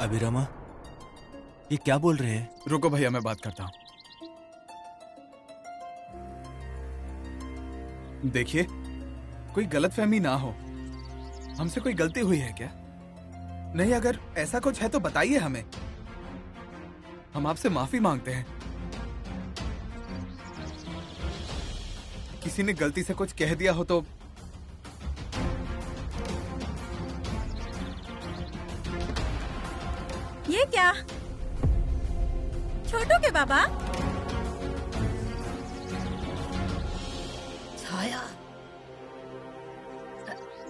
अभिरामा, ये क्या बोल रहे हैं? रुको भैया, मैं बात करता हूँ। देखिए, कोई गलतफहमी ना हो, हमसे कोई गलती हुई है क्या? नहीं, अगर ऐसा कुछ है तो बताइए हमें, हम आपसे माफी मांगते हैं। किसी ने गलती से कुछ कह दिया हो तो ये क्या? छोटू के बाबा? छाया,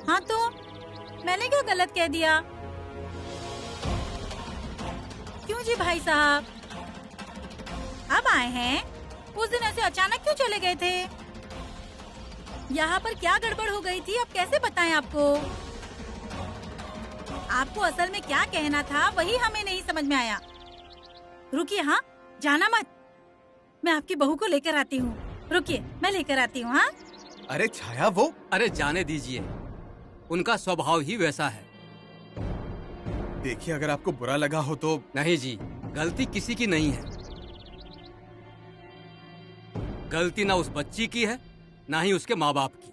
हाँ तो मैंने क्या गलत कह दिया? क्यों जी भाई साहब, अब आए हैं? उस दिन ऐसे अचानक क्यों चले गए थे? यहाँ पर क्या गड़बड़ हो गई थी, अब कैसे बताएं आपको? आपको असल में क्या कहना था वही हमें नहीं समझ में आया। रुकिए, हाँ जाना मत, मैं आपकी बहू को लेकर आती हूँ। रुकिए, मैं लेकर आती हूँ। हाँ अरे छाया, वो अरे जाने दीजिए, उनका स्वभाव ही वैसा है। देखिए, अगर आपको बुरा लगा हो तो। नहीं जी, गलती किसी की नहीं है। गलती ना उस बच्ची की है, ना ही उसके माँ बाप की।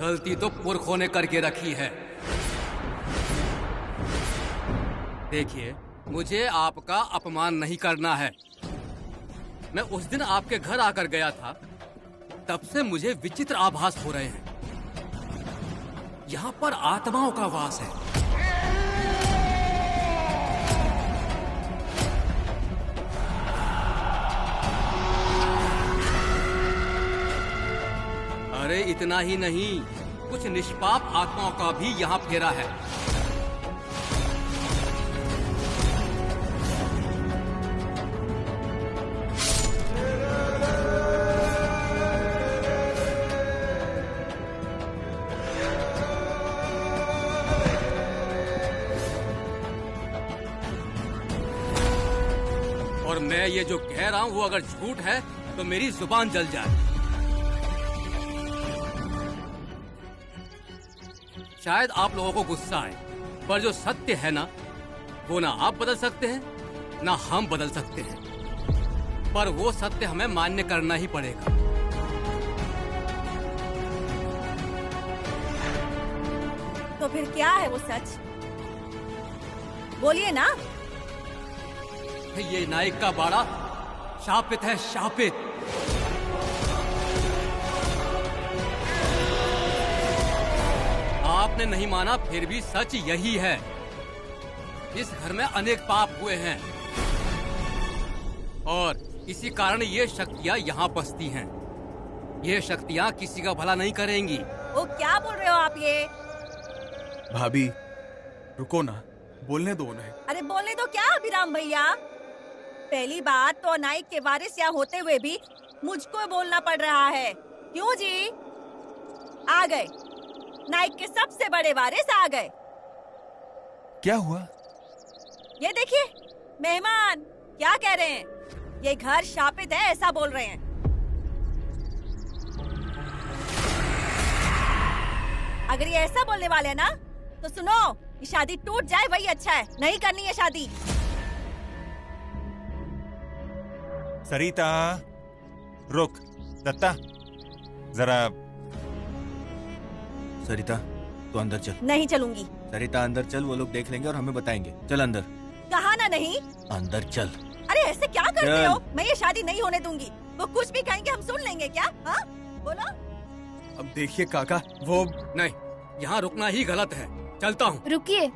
गलती तो पुरखों ने करके रखी है। देखिए, मुझे आपका अपमान नहीं करना है। मैं उस दिन आपके घर आकर गया था, तब से मुझे विचित्र आभास हो रहे हैं। यहाँ पर आत्माओं का वास है। अरे इतना ही नहीं, कुछ निष्पाप आत्माओं का भी यहाँ फेरा है। और मैं ये जो कह रहा हूँ वो अगर झूठ है तो मेरी जुबान जल जाए। शायद आप लोगों को गुस्सा आए, पर जो सत्य है ना, वो ना आप बदल सकते हैं ना हम बदल सकते हैं, पर वो सत्य हमें मान्य करना ही पड़ेगा। तो फिर क्या है वो सच? बोलिए ना। ये नायक का बाड़ा शापित है, शापित। आपने नहीं माना, फिर भी सच यही है। इस घर में अनेक पाप हुए हैं और इसी कारण ये शक्तियाँ यहाँ बसती हैं। ये शक्तियाँ किसी का भला नहीं करेंगी। वो क्या बोल रहे हो आप ये? भाभी रुको ना, बोलने दो उन्हें। अरे बोलने दो क्या अभिराम भैया? पहली बात तो नाइक के वारिस यहाँ होते हुए भी मुझको बोलना पड़ रहा है। क्यों जी? आ गए, नाइक के सबसे बड़े वारिस आ गए। क्या हुआ? ये देखिए मेहमान क्या कह रहे हैं, ये घर शापित है ऐसा बोल रहे हैं। अगर ये ऐसा बोलने वाले हैं ना, तो सुनो, ये शादी टूट जाए वही अच्छा है, नहीं करनी है शादी। सरिता, रुक। दत्ता, जरा। सरिता, तू अंदर चल। नहीं चलूंगी। सरिता अंदर चल, वो लोग देख लेंगे और हमें बताएंगे। चल अंदर। कहा ना नहीं। अंदर चल। अरे ऐसे क्या करते चल। हो? मैं ये शादी नहीं होने दूंगी। वो कुछ भी कहेंगे हम सुन लेंगे क्या? हाँ बोलो। अब देखिए काका, वो नहीं, यहाँ रुकना ही गलत है। चलता हूँ। रुकिए,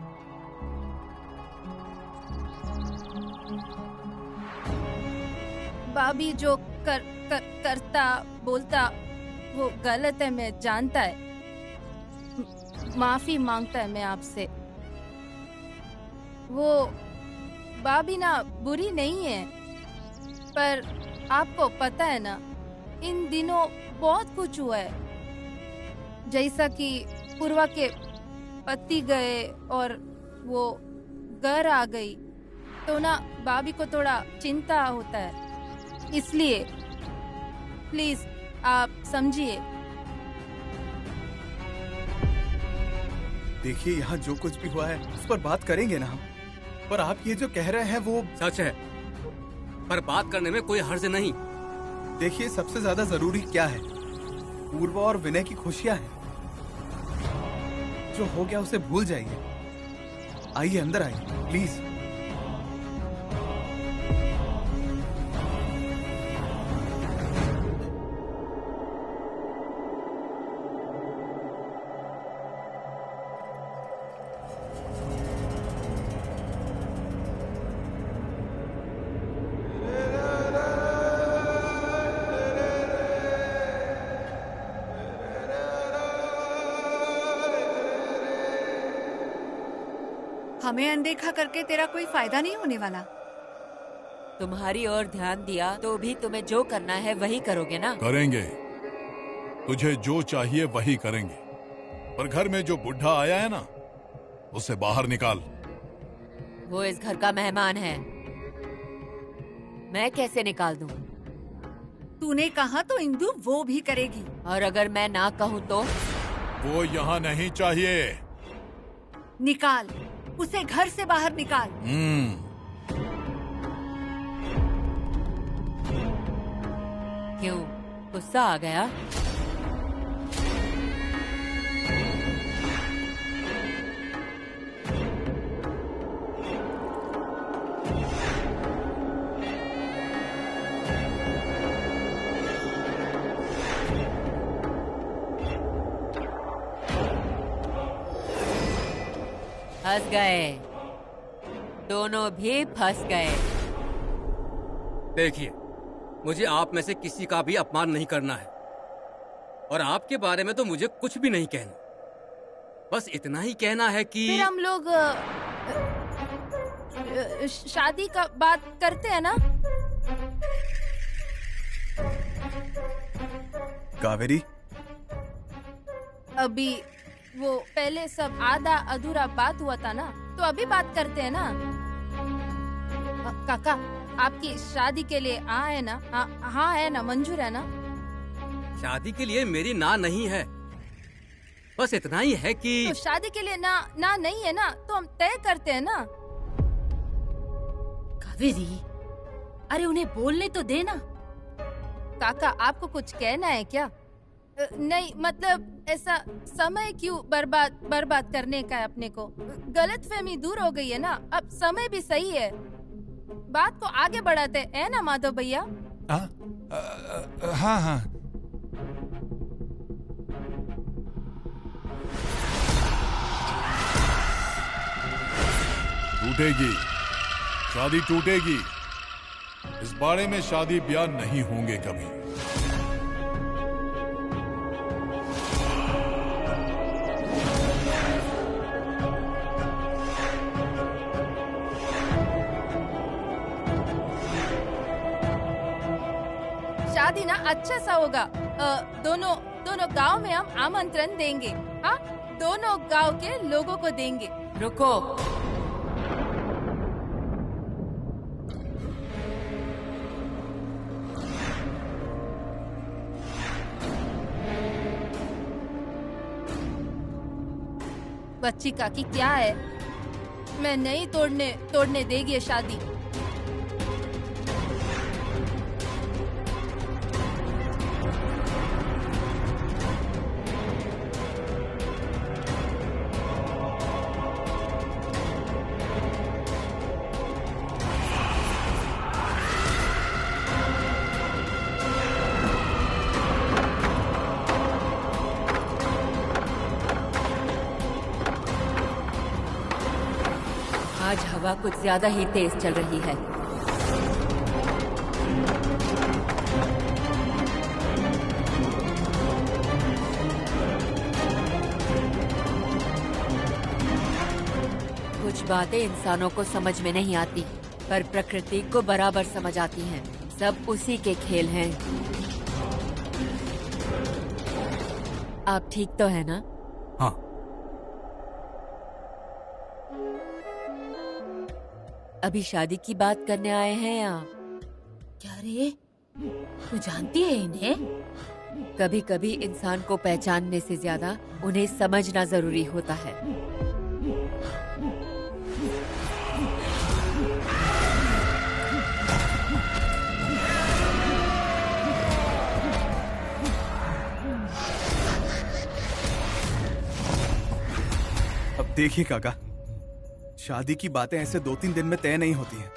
भाभी जो करता बोलता वो गलत है, मैं जानता है। माफी मांगता है मैं आपसे। वो भाभी ना बुरी नहीं है, पर आपको पता है ना, इन दिनों बहुत कुछ हुआ है। जैसा कि पूर्वा के पति गए और वो घर आ गई, तो ना भाभी को थोड़ा चिंता होता है। इसलिए प्लीज आप समझिए। देखिए, यहाँ जो कुछ भी हुआ है उस पर बात करेंगे ना हम, पर आप ये जो कह रहे हैं वो सच है, पर बात करने में कोई हर्ज नहीं। देखिए, सबसे ज्यादा जरूरी क्या है? पूर्वा और विनय की खुशियां हैं। जो हो गया उसे भूल जाइए। आइए, अंदर आइए प्लीज। हमें अनदेखा करके तेरा कोई फायदा नहीं होने वाला। तुम्हारी ओर ध्यान दिया तो भी तुम्हें जो करना है वही करोगे ना? करेंगे। तुझे जो चाहिए वही करेंगे। पर घर में जो बुढ़ा आया है ना, उसे बाहर निकाल। वो इस घर का मेहमान है, मैं कैसे निकाल दूं? तूने कहा तो इंदु वो भी करेगी। और अगर मैं ना कहूँ तो? वो यहाँ नहीं चाहिए। निकाल उसे, घर से बाहर निकाल। क्यों, गुस्सा आ गया? फंस गए, दोनों भी फंस गए। देखिए, मुझे आप में से किसी का भी अपमान नहीं करना है, और आपके बारे में तो मुझे कुछ भी नहीं कहना। बस इतना ही कहना है कि फिर हम लोग शादी का बात करते हैं ना? कावेरी, अभी वो पहले सब आधा अधूरा बात हुआ था ना, तो अभी बात करते हैं ना। काका, आपकी शादी के लिए हाँ है ना? हाँ है ना? मंजूर है ना? शादी के लिए मेरी ना नहीं है, बस इतना ही है कि तो शादी के लिए ना नहीं है ना, तो हम तय करते हैं ना। कावेरी, अरे उन्हें बोलने तो देना। काका, आपको कुछ कहना है क्या? नहीं, मतलब ऐसा समय क्यों बर्बाद करने का है अपने को? गलतफहमी दूर हो गई है ना, अब समय भी सही है, बात को आगे बढ़ाते हैं ना माधव भैया? हाँ हाँ। टूटेगी, शादी टूटेगी। इस बारे में शादी ब्याह नहीं होंगे कभी। शादी ना अच्छा सा होगा। दोनों गांव में हम आमंत्रण देंगे। हाँ, दोनों गांव के लोगों को देंगे। रुको, बच्ची काकी क्या है, मैं नहीं तोड़ने देगी ये शादी। आज हवा कुछ ज्यादा ही तेज चल रही है। कुछ बातें इंसानों को समझ में नहीं आती, पर प्रकृति को बराबर समझ आती हैं। सब उसी के खेल हैं। आप ठीक तो है ना? हाँ। अभी शादी की बात करने आए हैं या? क्या रे, तू जानती है इन्हें? कभी कभी इंसान को पहचानने से ज्यादा उन्हें समझना जरूरी होता है। देखिए काका, शादी की बातें ऐसे 2-3 दिन में तय नहीं होती हैं।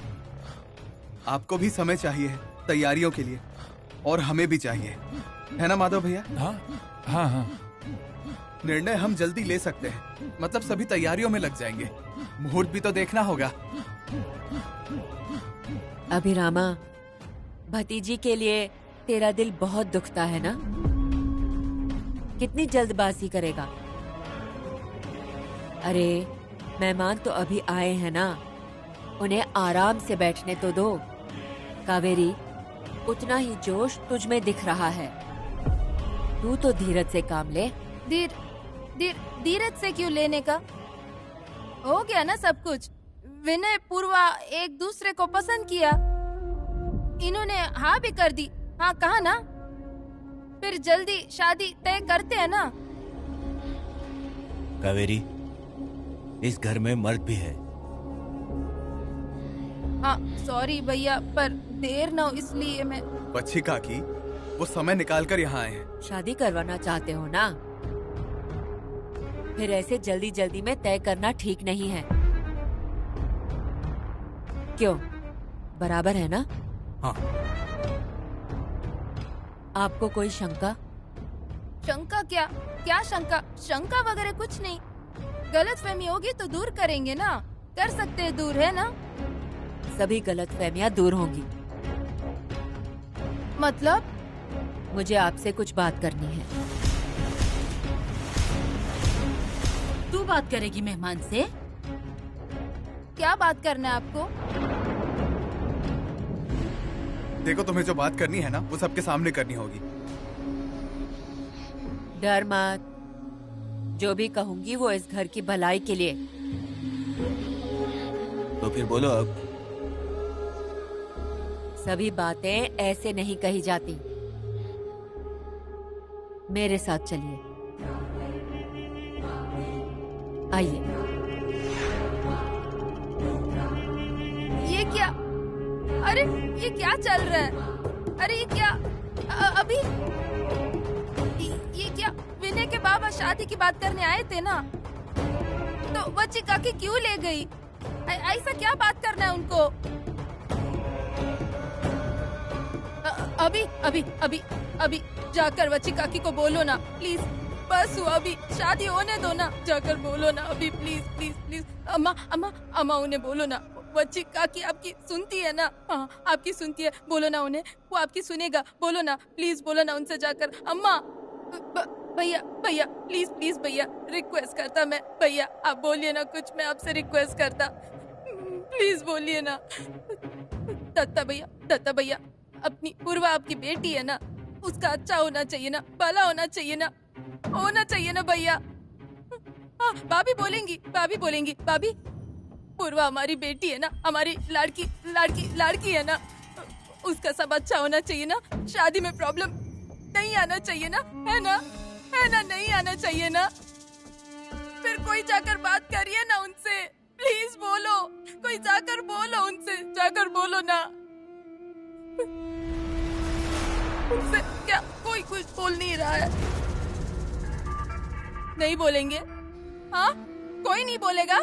आपको भी समय चाहिए तैयारियों के लिए, और हमें भी चाहिए, है ना माधव भैया? हाँ हाँ हाँ। निर्णय हम जल्दी ले सकते हैं, मतलब सभी तैयारियों में लग जाएंगे। मुहूर्त भी तो देखना होगा। अभिरामा, भतीजी के लिए तेरा दिल बहुत दुखता है ना? कितनी जल्दबाजी करेगा? अरे मेहमान तो अभी आए हैं ना, उन्हें आराम से बैठने तो दो। कावेरी, उतना ही जोश तुझ में दिख रहा है, तू तो धीरज से काम ले। धीरज से क्यों लेने का? हो गया ना सब कुछ। विनय पूर्वा एक दूसरे को पसंद किया, इन्होंने हाँ भी कर दी। हाँ कहा ना, फिर जल्दी शादी तय करते हैं ना। कावेरी, इस घर में मर्द भी है। हाँ सॉरी भैया, पर देर ना हो इसलिए मैं। बच्ची काकी, वो समय निकाल कर यहाँ आए हैं। शादी करवाना चाहते हो ना, फिर ऐसे जल्दी जल्दी में तय करना ठीक नहीं है। क्यों, बराबर है ना? हाँ। आपको कोई शंका? शंका क्या? क्या शंका? शंका वगैरह कुछ नहीं। गलतफहमी होगी तो दूर करेंगे ना, कर सकते हैं दूर, है ना? सभी गलतफहमियां दूर होंगी। मतलब? मुझे आपसे कुछ बात करनी है। तू बात करेगी मेहमान से? क्या बात करना है आपको? देखो, तुम्हें जो बात करनी है ना, वो सबके सामने करनी होगी। डर मत, जो भी कहूंगी वो इस घर की भलाई के लिए। तो फिर बोलो अब। सभी बातें ऐसे नहीं कही जाती। मेरे साथ चलिए, आइए। ये क्या? अरे ये क्या चल रहा है? अरे ये क्या? अभी ये क्या? विनय के बाबा शादी की बात करने आए थे ना, तो बच्ची काकी क्यों ले गई? ऐसा क्या बात करना है उनको? अभी अभी अभी अभी जाकर बच्ची काकी को बोलो ना प्लीज। बस हुआ, अभी शादी होने दो ना, जाकर बोलो ना अभी, प्लीज प्लीज प्लीज। अम्मा अम्मा अम्मा, उन्हें बोलो ना, बच्ची काकी आपकी सुनती है ना? हाँ आपकी सुनती है, बोलो ना उन्हें, वो आपकी सुनेगा, बोलो ना प्लीज, बोलो ना उनसे जाकर। अम्मा, भैया भैया प्लीज प्लीज भैया, रिक्वेस्ट करता मैं, भैया आप बोलिए ना कुछ, मैं आपसे रिक्वेस्ट करता, प्लीज बोलिए ना। दत्ता भैया, अपनी पूर्वा आपकी बेटी है ना, उसका अच्छा होना चाहिए ना, भला होना चाहिए ना, होना चाहिए ना भैया। हाँ भाभी बोलेंगी, भाभी पूर्वा हमारी बेटी है ना, हमारी लाड़की है ना, उसका सब अच्छा होना चाहिए ना, शादी में प्रॉब्लम नहीं आना चाहिए ना, है ना? नहीं आना चाहिए ना। फिर कोई जाकर बात करिए ना उनसे, प्लीज बोलो, कोई जाकर बोलो उनसे, जाकर बोलो ना उनसे। क्या कोई कुछ बोल नहीं रहा है? नहीं बोलेंगे? हाँ कोई नहीं बोलेगा?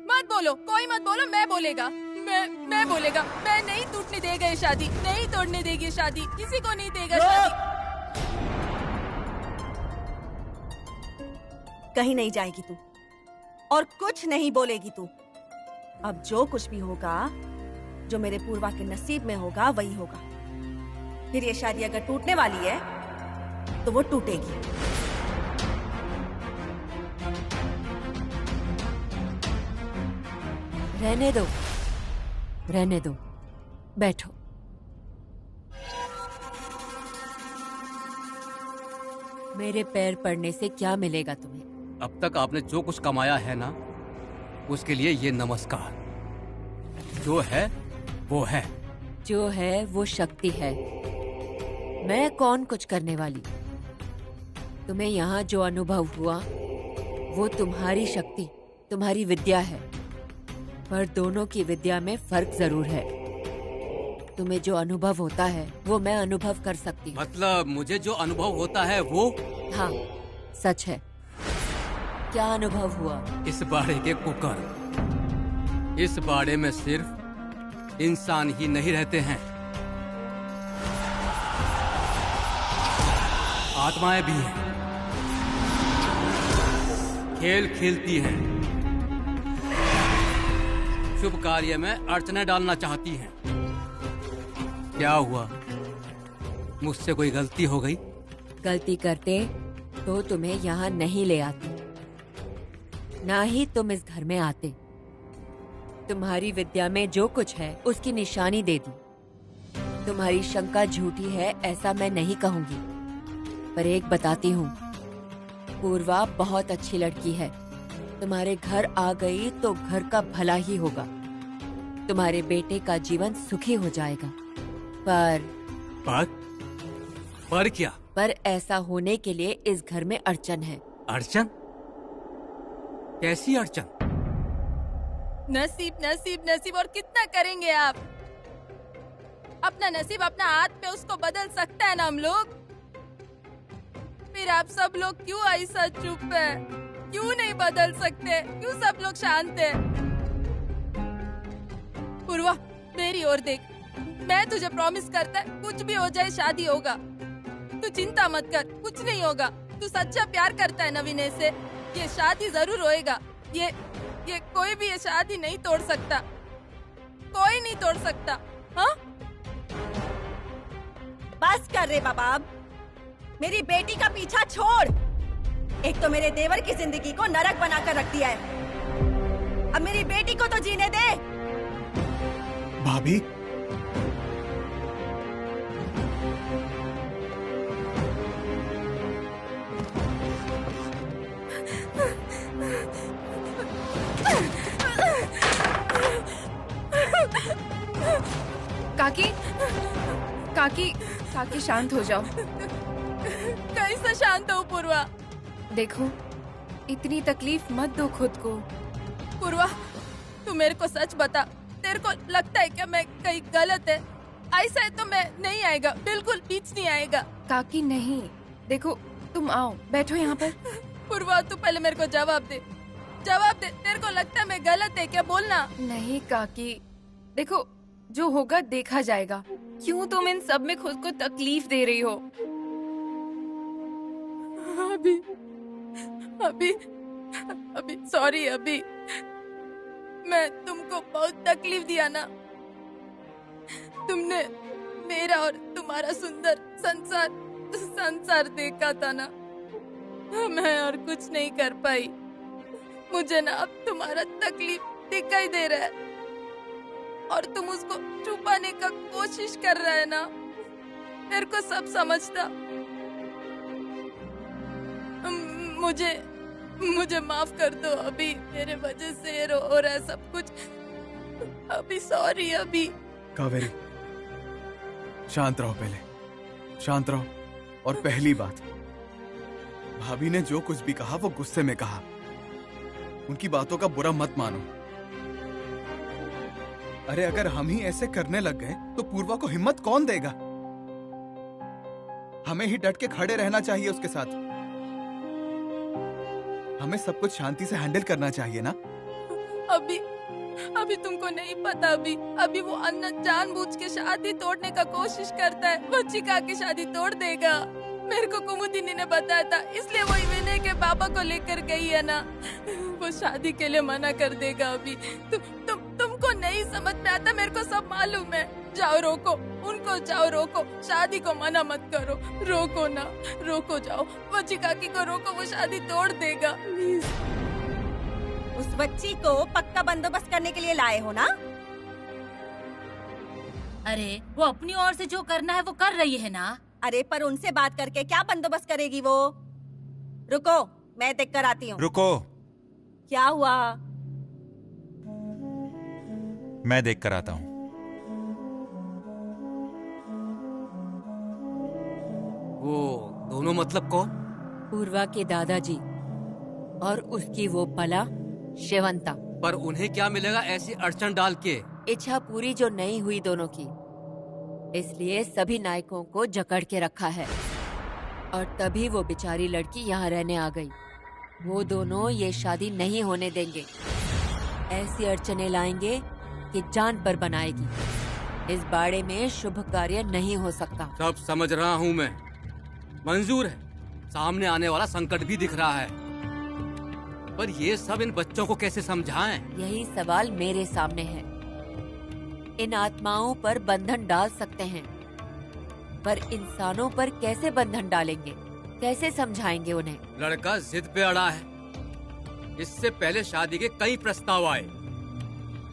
मत बोलो, कोई मत बोलो, मैं बोलेगा, मैं बोलेगा। मैं नहीं टूटने देगा ये शादी, नहीं तोड़ने देगी शादी, किसी को नहीं देगा शादी। कहीं नहीं जाएगी तू, और कुछ नहीं बोलेगी तू। अब जो कुछ भी होगा, जो मेरे पूर्वा के नसीब में होगा वही होगा। फिर ये शादी अगर टूटने वाली है तो वो टूटेगी। रहने दो, बैठो। मेरे पैर पड़ने से क्या मिलेगा तुम्हें? अब तक आपने जो कुछ कमाया है ना, उसके लिए ये नमस्कार। जो है वो है, जो है वो शक्ति है। मैं कौन कुछ करने वाली? तुम्हें यहाँ जो अनुभव हुआ वो तुम्हारी शक्ति, तुम्हारी विद्या है, पर दोनों की विद्या में फर्क जरूर है। तुम्हें जो अनुभव होता है वो मैं अनुभव कर सकती हूँ। मतलब मुझे जो अनुभव होता है वो? हाँ सच है। क्या अनुभव हुआ? इस बाड़े के कुकर, इस बाड़े में सिर्फ इंसान ही नहीं रहते हैं, आत्माएं भी हैं, खेल खेलती हैं, शुभ कार्य में अड़चने डालना चाहती हैं। क्या हुआ? मुझसे कोई गलती हो गई? गलती करते तो तुम्हें यहाँ नहीं ले आते, ना ही तुम इस घर में आते। तुम्हारी विद्या में जो कुछ है उसकी निशानी दे दी। तुम्हारी शंका झूठी है ऐसा मैं नहीं कहूंगी, पर एक बताती हूँ, पूर्वा बहुत अच्छी लड़की है। तुम्हारे घर आ गई तो घर का भला ही होगा, तुम्हारे बेटे का जीवन सुखी हो जाएगा। पर क्या? पर ऐसा होने के लिए इस घर में अड़चन है। अड़चन? कैसी अड़चन? नसीब नसीब नसीब, और कितना करेंगे आप? अपना नसीब अपना हाथ पे उसको बदल सकता है ना हम लोग। फिर आप सब लोग क्यों ऐसा चुप है? क्यों नहीं बदल सकते? क्यों सब लोग शांत है? पूर्वा, मेरी ओर देख, मैं तुझे प्रॉमिस करता है कुछ भी हो जाए शादी होगा। तू चिंता मत कर, कुछ नहीं होगा। तू सच्चा प्यार करता है नवीन से, ये शादी जरूर होएगा। ये कोई भी ये शादी नहीं तोड़ सकता, कोई नहीं तोड़ सकता। हाँ? बस कर रे बाबा, मेरी बेटी का पीछा छोड़। एक तो मेरे देवर की जिंदगी को नरक बनाकर रख दिया है, अब मेरी बेटी को तो जीने दे। भाभी, काकी, काकी, काकी शांत हो जाओ। कैसे शांत हो पूर्वा? देखो, इतनी तकलीफ मत दो खुद को। पूर्वा, तू मेरे को सच बता, तेरे को लगता है क्या मैं कहीं गलत है? ऐसा है तो मैं नहीं आएगा, बिल्कुल बीच नहीं आएगा। काकी नहीं, देखो तुम आओ, बैठो यहाँ पर। पूर्वा, तू पहले मेरे को जवाब दे, जवाब दे। तेरे को लगता है मैं गलत है क्या? बोलना। नहीं काकी, देखो जो होगा देखा जाएगा। क्यों तुम इन सब में खुद को तकलीफ दे रही हो? अभी सॉरी, अभी मैं तुमको बहुत तकलीफ दिया ना। तुमने मेरा और तुम्हारा सुंदर संसार देखा था ना, मैं और कुछ नहीं कर पाई। मुझे ना अब तुम्हारा तकलीफ दिखाई दे रहा है और तुम उसको छुपाने का कोशिश कर रहा है ना। मेरे को सब समझता। मुझे माफ कर दो, अभी मेरे वजह से हो रहा है सब कुछ। अभी सॉरी। अभी कावेरी, शांत रहो, पहले शांत रहो। और पहली बात, भाभी ने जो कुछ भी कहा वो गुस्से में कहा, उनकी बातों का बुरा मत मानो। अरे अगर हम ही ऐसे करने लग गए तो पूर्वा को हिम्मत कौन देगा? हमें ही डट के खड़े रहना चाहिए उसके साथ। हमें सब कुछ शांति से हैंडल करना चाहिए ना। अभी तुमको नहीं पता, अभी वो अन्ना जानबूझ के शादी तोड़ने का कोशिश करता है। वो चिका की शादी तोड़ देगा। मेरे को कुमुदिनी ने बताया था, इसलिए वो विनय के पापा को लेकर गई है ना। वो शादी के लिए मना कर देगा। अभी तुमको नहीं समझ में आता, मेरे को सब मालूम है। जाओ रोको उनको, जाओ रोको, शादी को मना मत करो। रोको ना, रोको, जाओ वो चिकाकी को रोको, वो शादी तोड़ देगा। उस बच्ची को पक्का बंदोबस्त करने के लिए लाए हो ना? अरे वो अपनी ओर से जो करना है वो कर रही है ना। अरे पर उनसे बात करके क्या बंदोबस्त करेगी वो? रुको, मैं देख कर आती हूँ। रुको, क्या हुआ? मैं देख कर आता हूँ। वो दोनों मतलब कौन? पूर्वा के दादाजी और उसकी वो पला शेवंता। पर उन्हें क्या मिलेगा ऐसी अड़चन डाल के? इच्छा पूरी जो नहीं हुई दोनों की, इसलिए सभी नायकों को जकड़ के रखा है। और तभी वो बेचारी लड़की यहाँ रहने आ गई। वो दोनों ये शादी नहीं होने देंगे। ऐसी अड़चने लाएंगे कि जान पर बनाएगी। इस बाड़े में शुभ कार्य नहीं हो सकता। सब समझ रहा हूँ मैं, मंजूर है। सामने आने वाला संकट भी दिख रहा है, पर ये सब इन बच्चों को कैसे समझाएं? यही सवाल मेरे सामने है। इन आत्माओं पर बंधन डाल सकते हैं, पर इंसानों पर कैसे बंधन डालेंगे? कैसे समझाएंगे उन्हें? लड़का जिद पे अड़ा है। इससे पहले शादी के कई प्रस्ताव आए,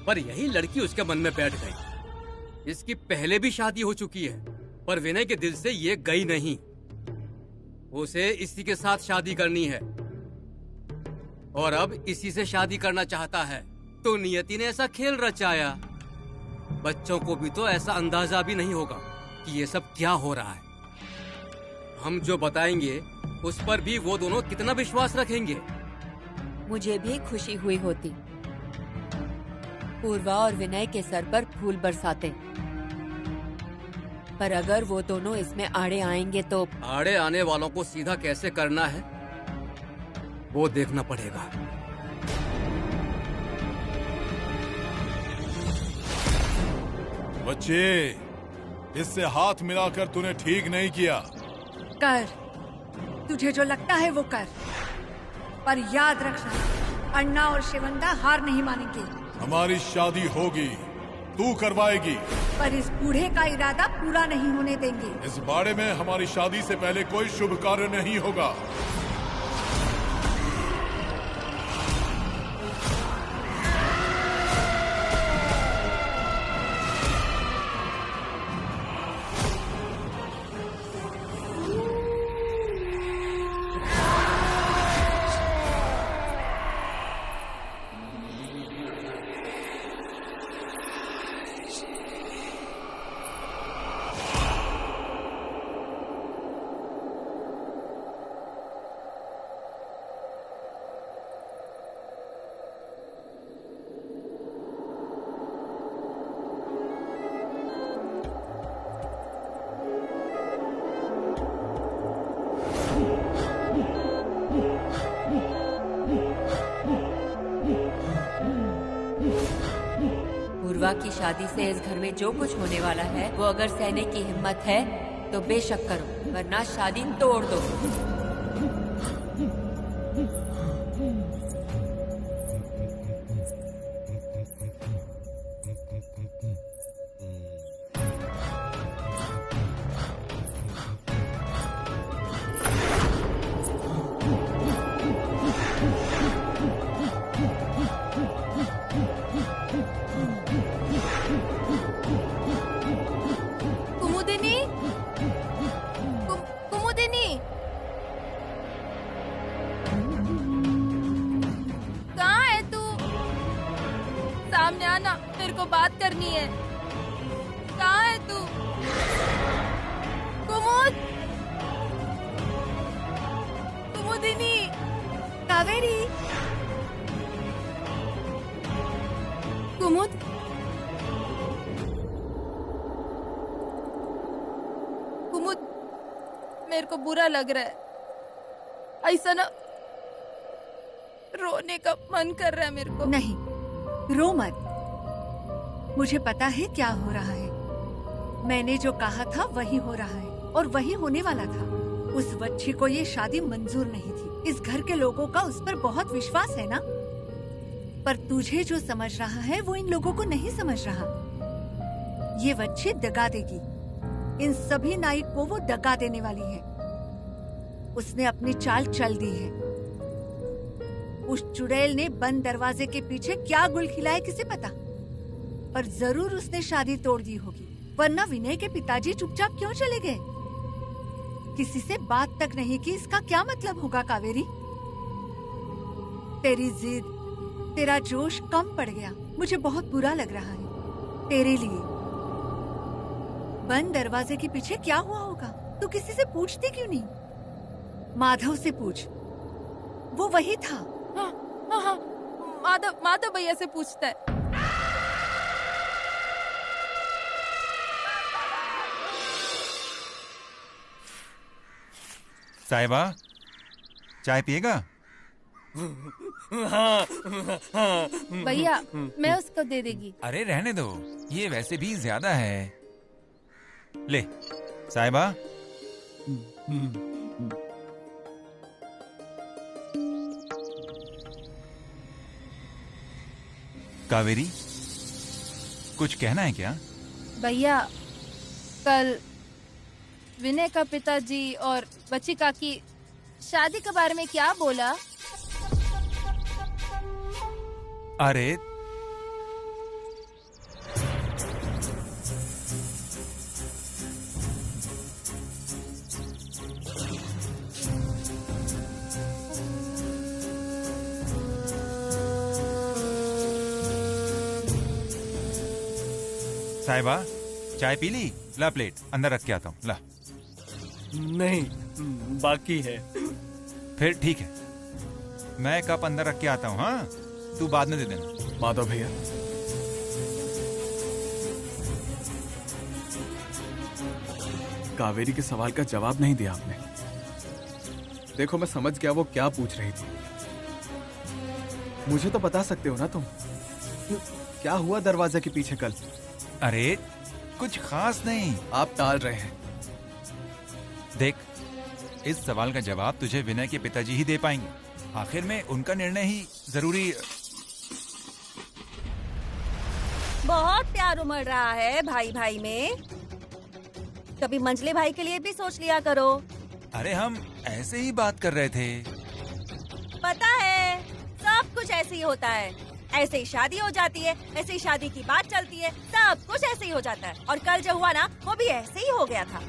पर यही लड़की उसके मन में बैठ गई। इसकी पहले भी शादी हो चुकी है, पर विनय के दिल से ये गई नहीं। उसे इसी के साथ शादी करनी है और अब इसी से शादी करना चाहता है। तो नियति ने ऐसा खेल रचाया। बच्चों को भी तो ऐसा अंदाजा भी नहीं होगा कि ये सब क्या हो रहा है। हम जो बताएंगे उस पर भी वो दोनों कितना विश्वास रखेंगे? मुझे भी खुशी हुई होती, पूर्वा और विनय के सर पर फूल बरसाते, पर अगर वो दोनों इसमें आड़े आएंगे तो आड़े आने वालों को सीधा कैसे करना है वो देखना पड़ेगा। बच्चे, इससे हाथ मिलाकर तूने ठीक नहीं किया। कर, तुझे जो लगता है वो कर, पर याद रखना अन्ना और शिवंदा हार नहीं मानेंगे। हमारी शादी होगी, तू करवाएगी, पर इस बूढ़े का इरादा पूरा नहीं होने देंगे। इस बाड़े में हमारी शादी से पहले कोई शुभ कार्य नहीं होगा। पूर्वा की शादी से इस घर में जो कुछ होने वाला है वो अगर सहने की हिम्मत है तो बेशक करो, वरना शादी तोड़ दो। बात करनी है। कहाँ है तू? कुमुद, कुमुदिनी, कावेरी, कुमुद, कुमुद, मेरे को बुरा लग रहा है। ऐसा ना रोने का मन कर रहा है मेरे को। नहीं, रो मत। मुझे पता है क्या हो रहा है। मैंने जो कहा था वही हो रहा है और वही होने वाला था। उस बच्ची को ये शादी मंजूर नहीं थी। इस घर के लोगों का उस पर बहुत विश्वास है ना, पर तुझे जो समझ रहा है वो इन लोगों को नहीं समझ रहा। ये बच्ची दगा देगी। इन सभी नाइक को वो दगा देने वाली है। उसने अपनी चाल चल दी है। उस चुड़ैल ने बंद दरवाजे के पीछे क्या गुल खिलाया किसे पता, पर जरूर उसने शादी तोड़ दी होगी, वरना विनय के पिताजी चुपचाप क्यों चले गए? किसी से बात तक नहीं की, इसका क्या मतलब होगा कावेरी? तेरी जिद, तेरा जोश कम पड़ गया। मुझे बहुत बुरा लग रहा है तेरे लिए। बंद दरवाजे के पीछे क्या हुआ होगा? तू किसी से पूछती क्यों नहीं? माधव से पूछ, वो वही था। हाँ, हाँ, हाँ, माधव भैया से पूछता है। साहिबा, चाय पिएगा? भैया मैं उसको दे देगी। अरे रहने दो, ये वैसे भी ज्यादा है। ले साहिबा। कावेरी, कुछ कहना है क्या? भैया कल विनय का पिताजी और बच्ची काकी शादी के बारे में क्या बोला? अरे साहिबा, चाय पी ली? ला प्लेट अंदर रख के आता हूँ। ला। नहीं, बाकी है। फिर ठीक है, मैं कप अंदर रख के आता हूँ। हाँ, तू बाद में दे देना। माधव भैया, कावेरी के सवाल का जवाब नहीं दिया आपने। देखो मैं समझ गया वो क्या पूछ रही थी। मुझे तो बता सकते हो ना तुम, क्या हुआ दरवाजे के पीछे कल? अरे कुछ खास नहीं। आप टाल रहे हैं। देख, इस सवाल का जवाब तुझे विनय के पिताजी ही दे पाएंगे। आखिर में उनका निर्णय ही जरूरी। बहुत प्यार उमड़ रहा है भाई भाई में। कभी मंझले भाई के लिए भी सोच लिया करो। अरे हम ऐसे ही बात कर रहे थे। पता है, सब कुछ ऐसे ही होता है। ऐसे ही शादी हो जाती है, ऐसे ही शादी की बात चलती है, सब कुछ ऐसे ही हो जाता है। और कल जो हुआ ना, वो भी ऐसे ही हो गया था।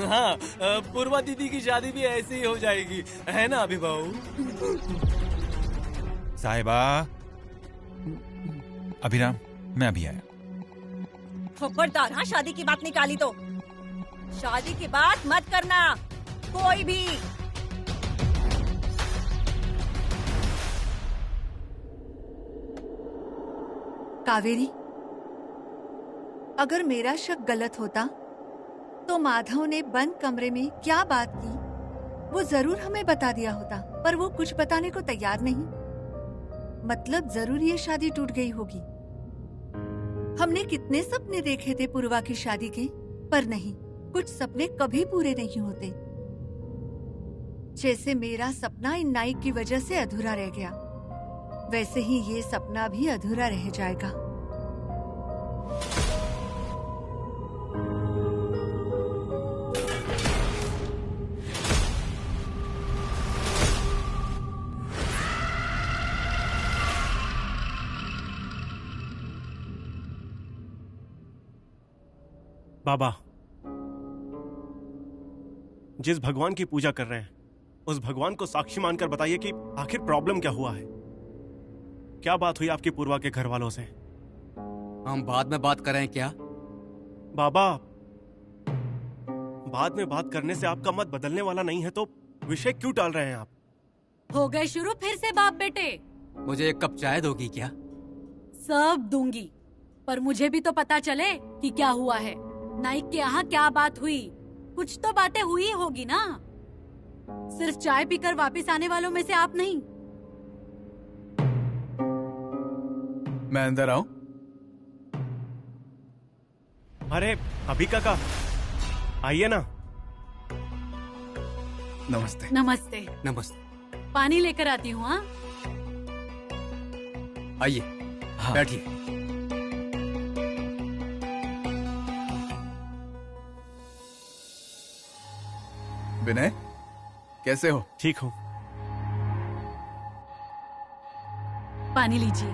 हाँ, पूर्वा दीदी की शादी भी ऐसे ही हो जाएगी, है ना अभिभाऊ? साहिबा, अभिराम, मैं अभी आया। खबरदार, हाँ, शादी की बात निकाली तो शादी की बात मत करना कोई भी। कावेरी, अगर मेरा शक गलत होता तो माधव ने बंद कमरे में क्या बात की वो जरूर हमें बता दिया होता, पर वो कुछ बताने को तैयार नहीं। मतलब जरूर ये शादी टूट गई होगी। हमने कितने सपने देखे थे पूर्वा की शादी के, पर नहीं, कुछ सपने कभी पूरे नहीं होते। जैसे मेरा सपना इन नाइक की वजह से अधूरा रह गया, वैसे ही ये सपना भी अधूरा रह जाएगा। बाबा, जिस भगवान की पूजा कर रहे हैं उस भगवान को साक्षी मानकर बताइए कि आखिर प्रॉब्लम क्या हुआ है। क्या बात हुई आपकी पूर्वा के घर वालों से? हम बाद में बात करें क्या? बाबा, बाद में बात करने से आपका मत बदलने वाला नहीं है, तो विषय क्यों टाल रहे हैं आप? हो गए शुरू फिर से बाप बेटे। मुझे एक कप चाय दोगी क्या? सब दूंगी, पर मुझे भी तो पता चले कि क्या हुआ है। नाइक के यहाँ क्या बात हुई? कुछ तो बातें हुई होगी ना। सिर्फ चाय पीकर वापस आने वालों में से आप नहीं। मैं अंदर आऊं? अरे अभी काका, आइए ना। नमस्ते। नमस्ते। नमस्ते। पानी लेकर आती हूँ। हाँ, आइए। हाँ। बैठिए। विनय, कैसे हो? ठीक हूँ। पानी लीजिए।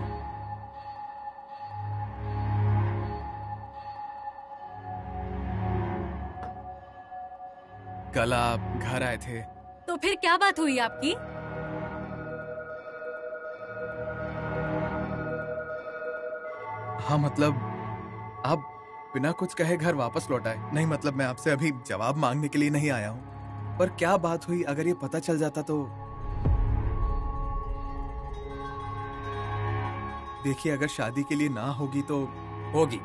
कल आप घर आए थे तो फिर क्या बात हुई आपकी? हाँ, मतलब आप बिना कुछ कहे घर वापस लौट आए। नहीं, मतलब मैं आपसे अभी जवाब मांगने के लिए नहीं आया हूँ, पर क्या बात हुई अगर ये पता चल जाता तो? देखिए, अगर शादी के लिए ना होगी तो होगी।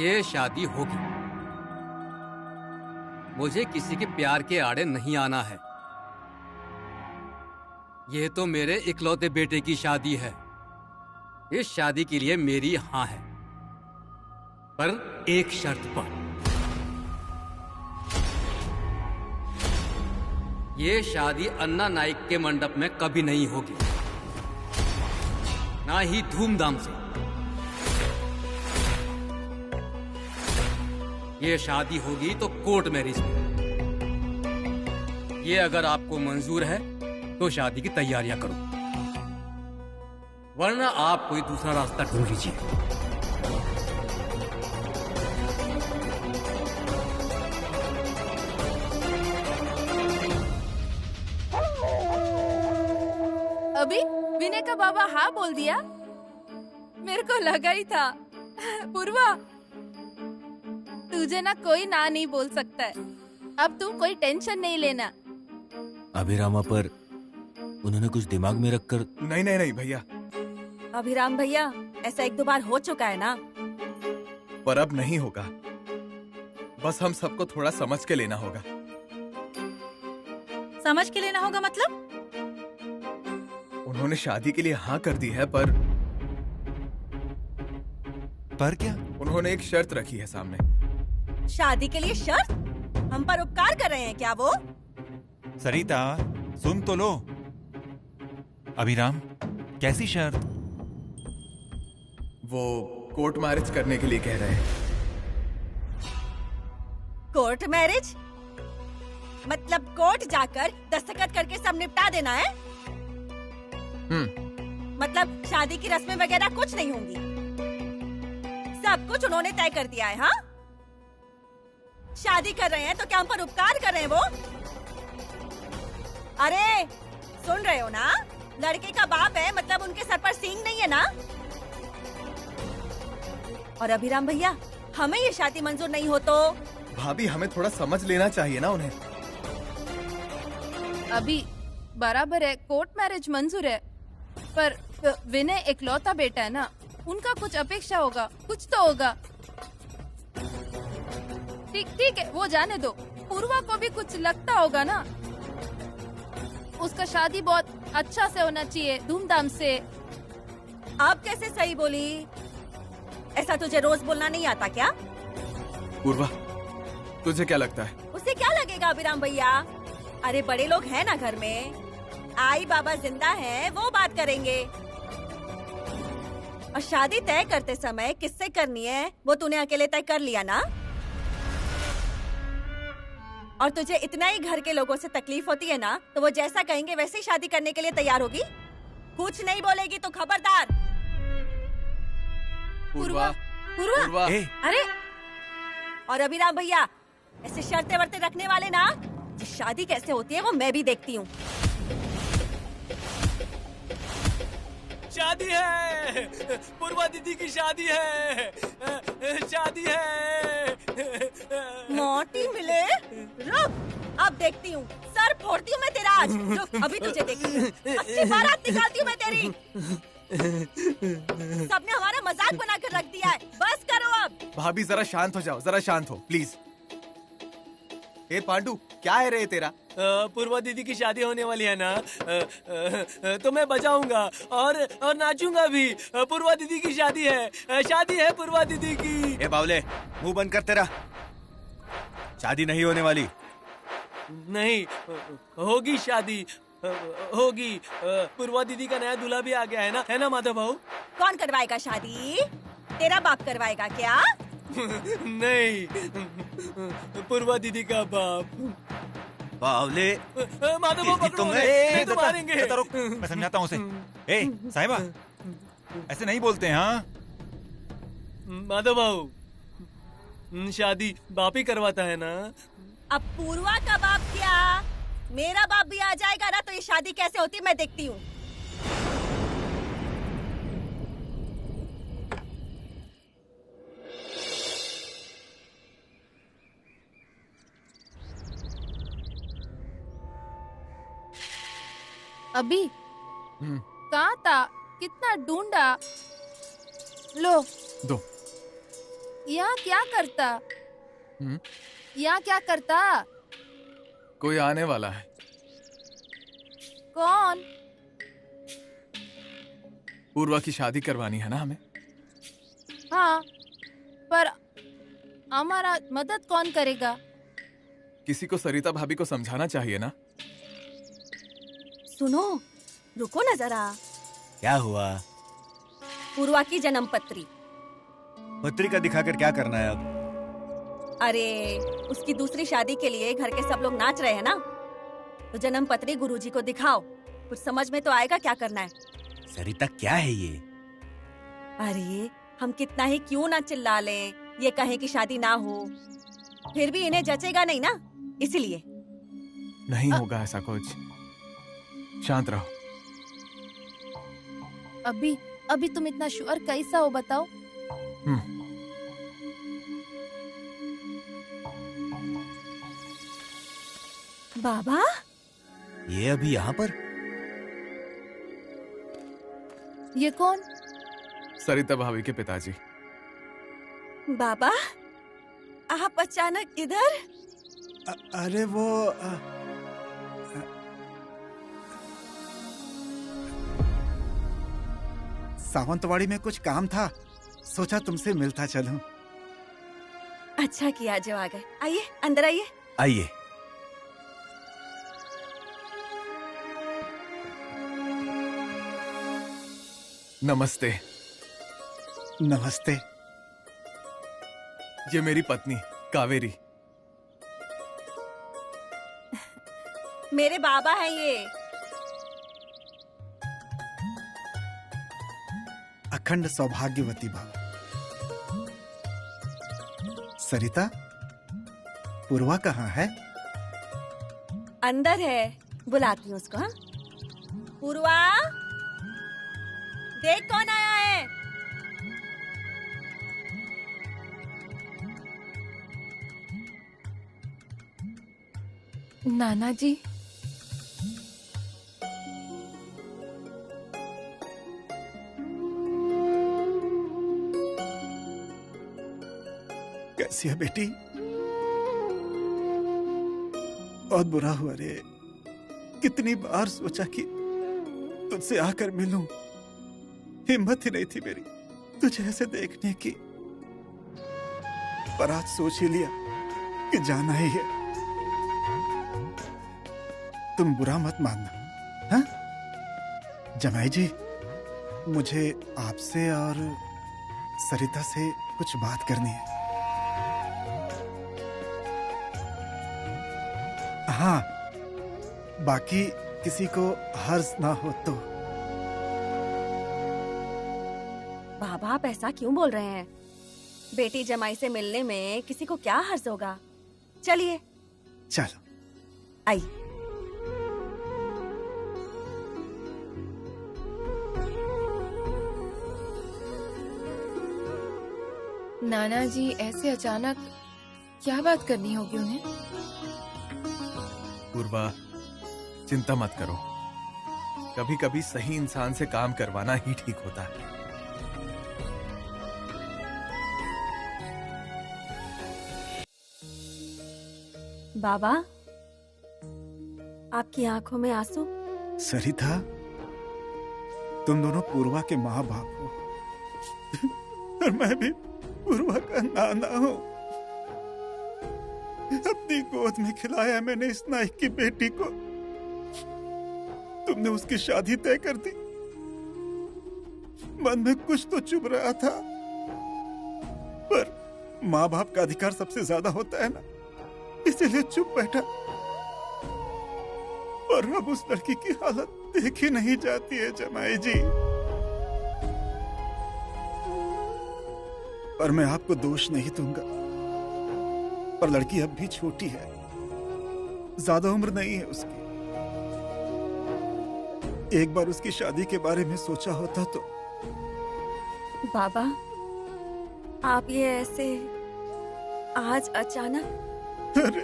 ये शादी होगी। मुझे किसी के प्यार के आड़े नहीं आना है। ये तो मेरे इकलौते बेटे की शादी है। इस शादी के लिए मेरी हाँ है, पर एक शर्त पर। ये शादी अन्ना नाइक के मंडप में कभी नहीं होगी, ना ही धूमधाम से। ये शादी होगी तो कोर्ट मैरिज में। ये अगर आपको मंजूर है तो शादी की तैयारियां करो, वरना आप कोई दूसरा रास्ता ढूंढ लीजिए। अभी विनय का बाबा हाँ बोल दिया? मेरे को लगा ही था। पूर्वा, तुझे ना कोई ना नहीं बोल सकता है। अब तुम कोई टेंशन नहीं लेना। अभिरामा पर उन्होंने कुछ दिमाग में रखकर। नहीं नहीं नहीं भैया। अभिराम भैया, ऐसा एक दो बार हो चुका है ना। पर अब नहीं होगा। बस हम सबको थोड़ा समझ के लेना होगा। समझ के लेना होगा मतलब? उन्होंने शादी के लिए हाँ कर दी है, पर क्या? उन्होंने एक शर्त रखी है सामने। शादी के लिए शर्त? हम पर उपकार कर रहे हैं क्या वो? सरिता, सुन तो लो। अभिराम, कैसी शर्त? वो कोर्ट मैरिज करने के लिए कह रहे हैं। Court marriage? मतलब कोर्ट जाकर दस्तखत करके सब निपटा देना है? मतलब शादी की रस्में वगैरह कुछ नहीं होंगी? सब कुछ उन्होंने तय कर दिया है? हाँ, शादी कर रहे हैं तो क्या हम पर उपकार कर रहे हैं वो? अरे सुन रहे हो ना, लड़के का बाप है, मतलब उनके सर पर सींग नहीं है ना। और अभिराम भैया, हमें ये शादी मंजूर नहीं हो तो? भाभी, हमें थोड़ा समझ लेना चाहिए ना उन्हें। अभी बराबर है, कोर्ट मैरिज मंजूर है, पर विनय इकलौता बेटा है ना, उनका कुछ अपेक्षा होगा, कुछ तो होगा। ठीक है, वो जाने दो। पूर्वा को भी कुछ लगता होगा ना, उसका शादी बहुत अच्छा से होना चाहिए, धूमधाम से। आप कैसे सही बोली? ऐसा तुझे रोज बोलना नहीं आता क्या? पूर्वा, तुझे क्या लगता है? उसे क्या लगेगा अभिराम भैया? अरे बड़े लोग हैं ना घर में, आई बाबा जिंदा हैं, वो बात करेंगे। और शादी तय करते समय किससे करनी है वो तूने अकेले तय कर लिया ना। और तुझे इतना ही घर के लोगों से तकलीफ होती है ना, तो वो जैसा कहेंगे वैसे ही शादी करने के लिए तैयार होगी। कुछ नहीं बोलेगी तो खबरदार। पूर्वा, पूर्वा, अरे और अभिराम भैया, ऐसे शर्तें वर्ते रखने वाले ना, शादी कैसे होती है वो मैं भी देखती हूँ। शादी है, पूर्वा दीदी की शादी है, शादी है। मोटी मिले, रुक, अब देखती हूँ, सर फोड़ती हूँ मैं तेरा आज। रुक, अभी तुझे देखती हूँ, अच्छी बारात निकालती हूँ मैं तेरी। सबने हमारा मजाक बना कर रख दिया है, बस करो अब। भाभी जरा शांत हो जाओ, जरा शांत हो प्लीज। ए पांडू, क्या है रे तेरा? पूर्वा दीदी की शादी होने वाली है ना, तो मैं बजाऊंगा और नाचूंगा भी। पूर्वा दीदी की शादी है पूर्वा दीदी की। ए बावले, मुंह बंद कर तेरा। शादी नहीं होने वाली। नहीं होगी शादी, होगी। पूर्वा दीदी का नया दूल्हा भी आ गया है ना माधव भाऊ? कौन करवाएगा शादी? तेरा बाप करवाएगा क्या? नहीं, पूर्वा दीदी का बाप। बावले, माधव भाऊ पकड़ो, नहीं तो मारेंगे। मैं समझाता हूँ उसे। ए साहिबा, ऐसे नहीं बोलते हैं। हाँ माधव भाऊ, शादी बाप ही करवाता है ना। अब पूर्वा का बाप क्या, मेरा बाप भी आ जाएगा ना, तो ये शादी कैसे होती मैं देखती हूँ। अभी कहाँ था, कितना ढूंढा। लो दो। यहाँ क्या करता? यहाँ क्या करता? कोई आने वाला है। कौन? पूर्वा की शादी करवानी है ना हमें? हाँ, पर हमारा मदद कौन करेगा? किसी को सरिता भाभी को समझाना चाहिए ना। सुनो, रुको ना जरा। क्या हुआ? पूर्वा की जन्म पत्री। पत्रिका दिखाकर क्या करना है अब? अरे, उसकी दूसरी शादी के लिए घर के सब लोग नाच रहे हैं ना, तो जन्म पत्री गुरुजी को दिखाओ। कुछ समझ में तो आएगा क्या करना है। सरिता क्या है ये? अरे, हम कितना ही क्यों ना चिल्ला लें, ये कहें कि शादी ना हो, फिर भी इन्हें जचेगा नहीं ना, इसलिए। नहीं होगा ऐसा कुछ। शांत रहो। अभी तुम इतना श्योर कैसा हो बताओ? बाबा, ये अभी यहाँ पर? ये कौन? सरिता भाभी के पिताजी। बाबा, आप अचानक इधर? अरे वो सावंतवाड़ी में कुछ काम था, सोचा तुमसे मिलता चलूं। अच्छा किया जो आ गए। आइए, अंदर आइए। आइए। नमस्ते। नमस्ते। ये मेरी पत्नी कावेरी। मेरे बाबा हैं ये। अखंड सौभाग्यवती भव। सरिता, पूर्वा कहाँ है? अंदर है, बुलाती हूँ उसको। हाँ, पूर्वा, देख कौन आया है। नाना जी। कैसी है बेटी? बहुत बुरा हुआ रे। कितनी बार सोचा कि तुझसे आकर मिलूं, हिम्मत ही नहीं थी मेरी तुझे ऐसे देखने की, पर आज सोच ही लिया कि जाना ही है। तुम बुरा मत मानना। हाँ? जमाई जी, मुझे आपसे और सरिता से कुछ बात करनी है। हाँ, बाकी किसी को हर्ज ना हो तो। बाबा, आप ऐसा क्यों बोल रहे हैं? बेटी जमाई से मिलने में किसी को क्या हर्ज होगा? चलिए। चलो। आई। नाना जी, ऐसे अचानक क्या बात करनी होगी उन्हें? पूर्वा, चिंता मत करो। कभी कभी सही इंसान से काम करवाना ही ठीक होता है। बाबा, आपकी आंखों में आंसू? सरिता, तुम दोनों पूर्वा के माँ बाप हो और मैं भी पूर्वा का नाना हूँ। अपनी गोद में खिलाया मैंने इस नाइक की बेटी को। तुमने उसकी शादी तय कर दी। मन में कुछ तो चुभ रहा था, पर माँ बाप का अधिकार सबसे ज्यादा होता है ना, इसीलिए चुप बैठा। और अब उस लड़की की हालत देखी नहीं जाती है जमाई जी। पर मैं आपको दोष नहीं दूंगा, पर लड़की अब भी छोटी है, ज्यादा उम्र नहीं है उसकी। एक बार उसकी शादी के बारे में सोचा होता तो। बाबा, आप ये ऐसे आज अचानक? अरे,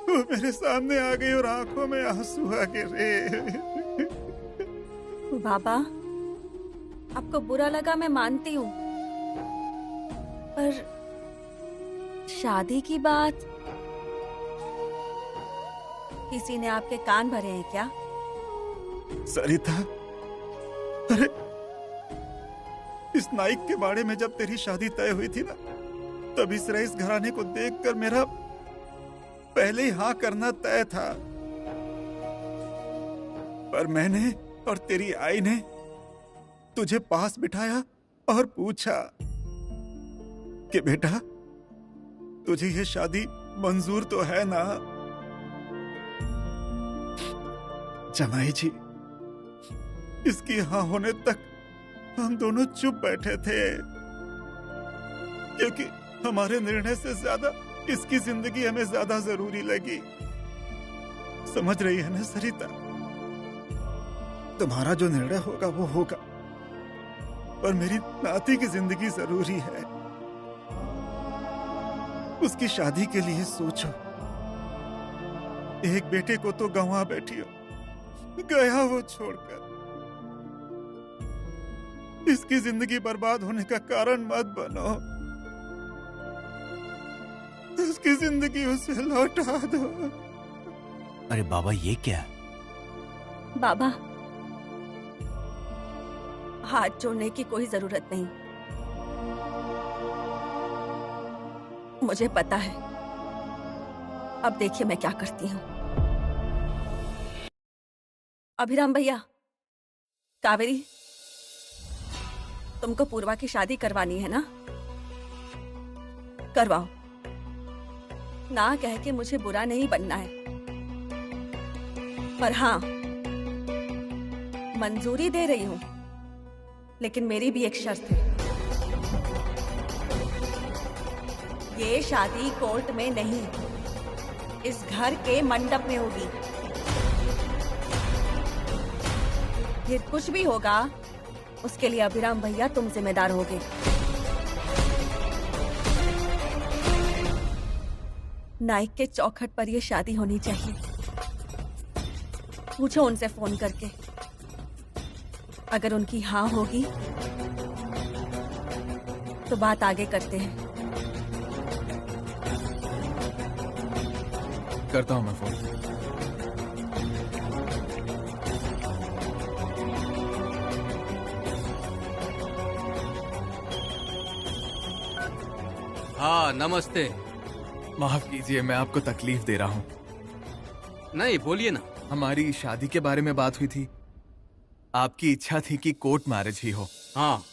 वो मेरे सामने आ गई और आंखों में आंसू आ गिरे। बाबा, आपको बुरा लगा, मैं मानती हूँ, पर शादी की बात किसी ने आपके कान भरे हैं क्या? सरिता, अरे इस नाइक के बारे में जब तेरी शादी तय हुई थी ना, तब इस रईस घराने को देखकर मेरा पहले ही हाँ करना तय था। पर मैंने और तेरी आई ने तुझे पास बिठाया और पूछा कि बेटा, तुझे ये शादी मंजूर तो है ना? जमाई जी, इसकी हाँ होने तक हम दोनों चुप बैठे थे, क्योंकि हमारे निर्णय से ज्यादा इसकी जिंदगी हमें ज्यादा जरूरी लगी। समझ रही है ना सरिता? तुम्हारा जो निर्णय होगा वो होगा, पर मेरी नाती की जिंदगी जरूरी है। उसकी शादी के लिए सोचो। एक बेटे को तो गंवा बैठी हो, गया वो छोड़कर। इसकी जिंदगी बर्बाद होने का कारण मत बनो। उसकी जिंदगी उसे लौटा दो। अरे बाबा, ये क्या? बाबा, हाथ जोड़ने की कोई जरूरत नहीं। मुझे पता है। अब देखिए मैं क्या करती हूँ। अभिराम भैया, कावेरी, तुमको पूर्वा की शादी करवानी है ना? करवाओ। ना कह के मुझे बुरा नहीं बनना है, पर हाँ, मंजूरी दे रही हूँ, लेकिन मेरी भी एक शर्त है। ये शादी कोर्ट में नहीं, इस घर के मंडप में होगी। फिर कुछ भी होगा, उसके लिए अभिराम भैया तुम जिम्मेदार होगे। नाइक के चौखट पर ये शादी होनी चाहिए। पूछो उनसे फोन करके। अगर उनकी हाँ होगी तो बात आगे करते हैं। करता हूं मैं फोन। हाँ, नमस्ते। माफ कीजिए, मैं आपको तकलीफ दे रहा हूँ। नहीं, बोलिए ना। हमारी शादी के बारे में बात हुई थी। आपकी इच्छा थी कि कोर्ट मैरिज ही हो। हाँ,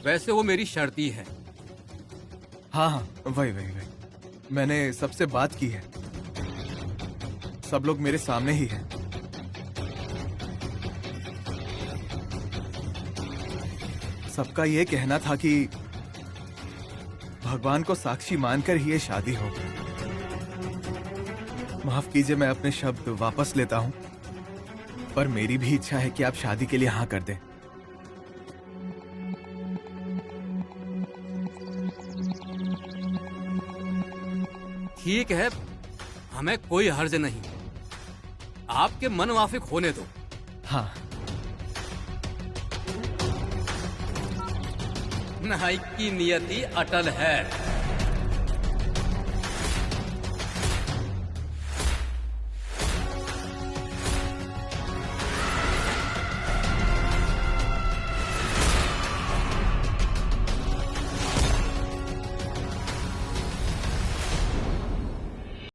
वैसे वो मेरी शर्त ही है। हाँ, वही। मैंने सबसे बात की है। सब लोग मेरे सामने ही हैं। सबका ये कहना था कि भगवान को साक्षी मानकर ही ये शादी हो। माफ कीजिए, मैं अपने शब्द वापस लेता हूं, पर मेरी भी इच्छा है कि आप शादी के लिए हाँ कर दें। ठीक है, हमें कोई हर्ज नहीं। आपके मन वाफिक होने दो। हाँ। नाइक की नियति अटल है।